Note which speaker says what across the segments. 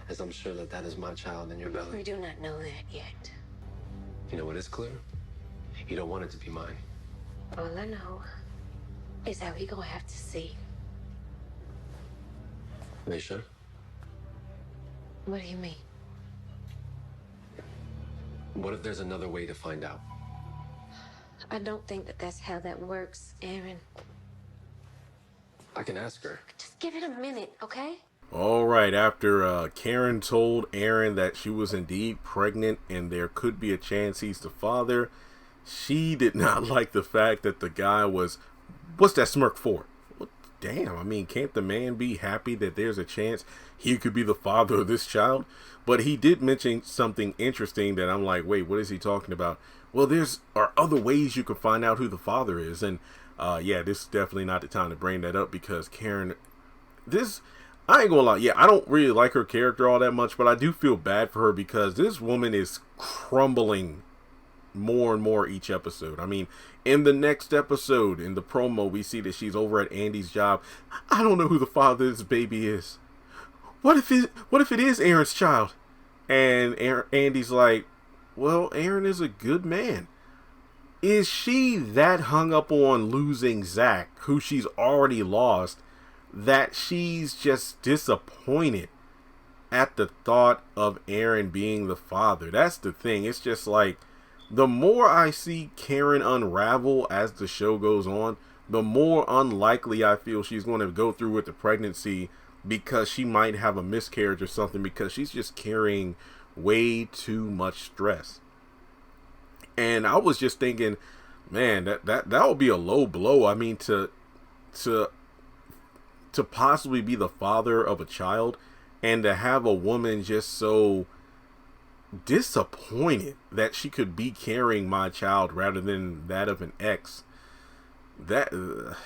Speaker 1: as I'm sure that is my child in your belly.
Speaker 2: We do not know that yet.
Speaker 1: You know what is clear? You don't want it to be mine.
Speaker 2: All I know is that we gonna have to see.
Speaker 1: Are you sure?
Speaker 2: What do you mean?
Speaker 1: What if there's another way to find out?
Speaker 2: I don't think that that's how that works, Aaron.
Speaker 1: I can ask her.
Speaker 2: Just give it a minute, okay?
Speaker 3: All right, after Karen told Aaron that she was indeed pregnant and there could be a chance he's the father, she did not like the fact that the guy was, what's that smirk for? Well, damn, I mean, can't the man be happy that there's a chance he could be the father of this child? But he did mention something interesting that I'm like, wait, what is he talking about? Well, are other ways you can find out who the father is. And yeah, this is definitely not the time to bring that up because Karen, I ain't gonna lie, yeah, I don't really like her character all that much, but I do feel bad for her because this woman is crumbling more and more each episode. I mean, in the next episode, in the promo, we see that she's over at Andy's job. I don't know who the father of this baby is. What if it is Aaron's child? And Andy's like, well, Aaron is a good man. Is she that hung up on losing Zach, who she's already lost, that she's just disappointed at the thought of Aaron being the father? That's the thing. It's just like, the more I see Karen unravel as the show goes on, the more unlikely I feel she's going to go through with the pregnancy, because she might have a miscarriage or something, because she's just carrying way too much stress. And I was just thinking, man, that would be a low blow. I mean, to possibly be the father of a child and to have a woman just so disappointed that she could be carrying my child rather than that of an ex. That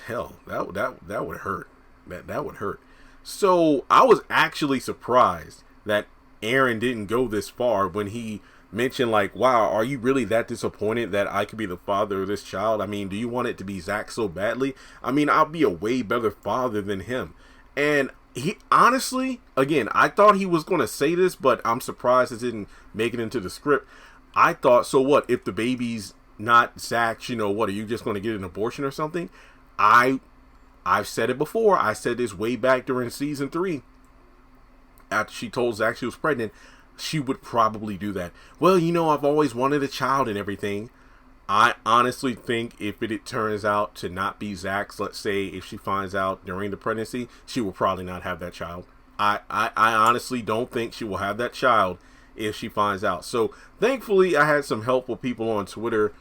Speaker 3: hell, that would hurt. That would hurt. So I was actually surprised that Aaron didn't go this far when he mentioned, like, wow, are you really that disappointed that I could be the father of this child? I mean, do you want it to be Zach so badly? I mean, I'll be a way better father than him. And he honestly, again, I thought he was going to say this, but I'm surprised it didn't make it into the script. I thought, so what if the baby's not Zach's? You know, what, are you just going to get an abortion or something? I've said it before. I said this way back during season 3. After she told Zach she was pregnant, she would probably do that. Well, you know, I've always wanted a child and everything. I honestly think if it turns out to not be Zach's, let's say if she finds out during the pregnancy, she will probably not have that child. I honestly don't think she will have that child if she finds out. So thankfully, I had some helpful people on Twitter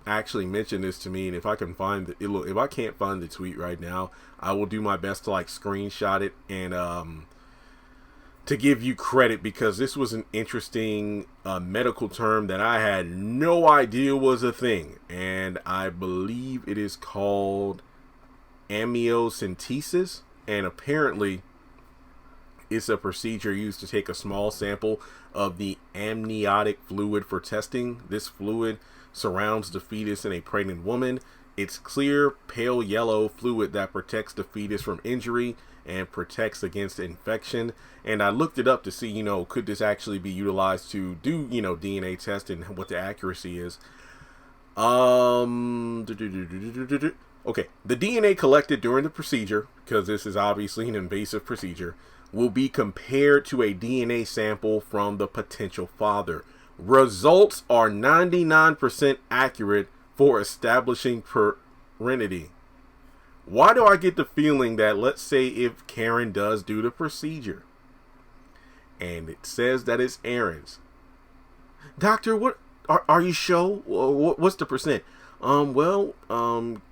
Speaker 3: actually mention this to me, and if I can find if I can't find the tweet right now, I will do my best to like screenshot it and to give you credit, because this was an interesting medical term that I had no idea was a thing, and I believe it is called amniocentesis, and apparently it's a procedure used to take a small sample of the amniotic fluid for testing. This fluid surrounds the fetus in a pregnant woman. It's clear, pale yellow fluid that protects the fetus from injury and protects against infection. And I looked it up to see, you know, could this actually be utilized to do, you know, DNA testing, what the accuracy is. Okay, the DNA collected during the procedure, because this is obviously an invasive procedure, will be compared to a DNA sample from the potential father. Results are 99% accurate for establishing paternity. Why do I get the feeling that, let's say if Karen does do the procedure and it says that it's Aaron's, doctor, what are you sure? What's the percent? Karen,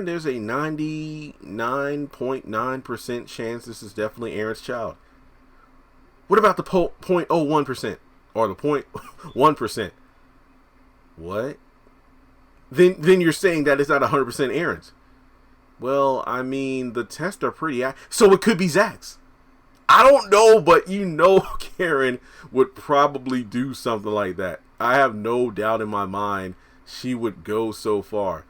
Speaker 3: there's a 99.9% chance this is definitely Aaron's child. What about the 0.01% or the 0.1%? What? Then you're saying that it's not 100% Aaron's. Well, I mean, the tests are pretty so it could be Zach's. I don't know, but you know Karen would probably do something like that. I have no doubt in my mind she would go so far.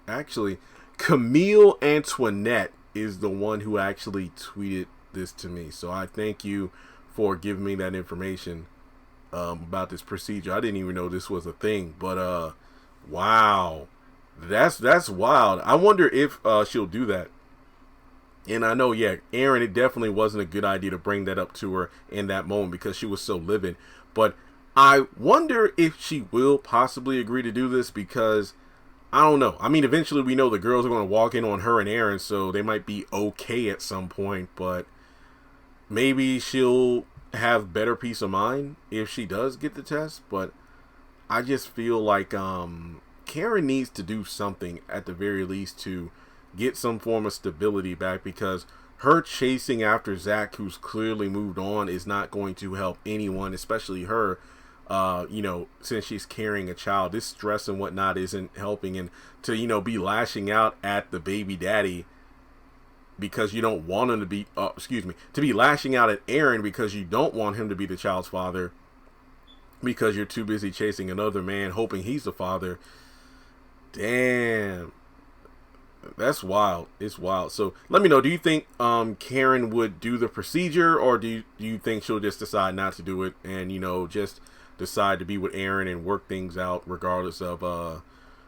Speaker 3: Actually, Camille Antoinette is the one who actually tweeted this to me. So I thank you for giving me that information about this procedure. I didn't even know this was a thing, but wow, that's wild. I wonder if she'll do that. And I know, yeah, Aaron, it definitely wasn't a good idea to bring that up to her in that moment because she was so livid. But I wonder if she will possibly agree to do this, because I don't know. I mean, eventually we know the girls are going to walk in on her and Aaron, so they might be okay at some point. But maybe she'll have better peace of mind if she does get the test. But I just feel like Karen needs to do something at the very least to get some form of stability back, because her chasing after Zach, who's clearly moved on, is not going to help anyone, especially her. You know, since she's carrying a child, this stress and whatnot isn't helping. And to, you know, be lashing out at the baby daddy because you don't want him to be, to be lashing out at Aaron because you don't want him to be the child's father, because you're too busy chasing another man hoping he's the father. Damn. That's wild. It's wild. So let me know, do you think Karen would do the procedure, or do you think she'll just decide not to do it and, you know, just decide to be with Aaron and work things out regardless of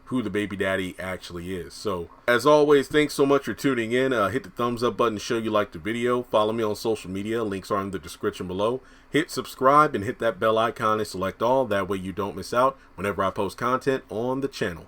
Speaker 3: who the baby daddy actually is? So as always, thanks so much for tuning in. Hit the thumbs up button to show you like the video. Follow me on social media. Links are in the description below. Hit subscribe and hit that bell icon and select all. That way you don't miss out whenever I post content on the channel.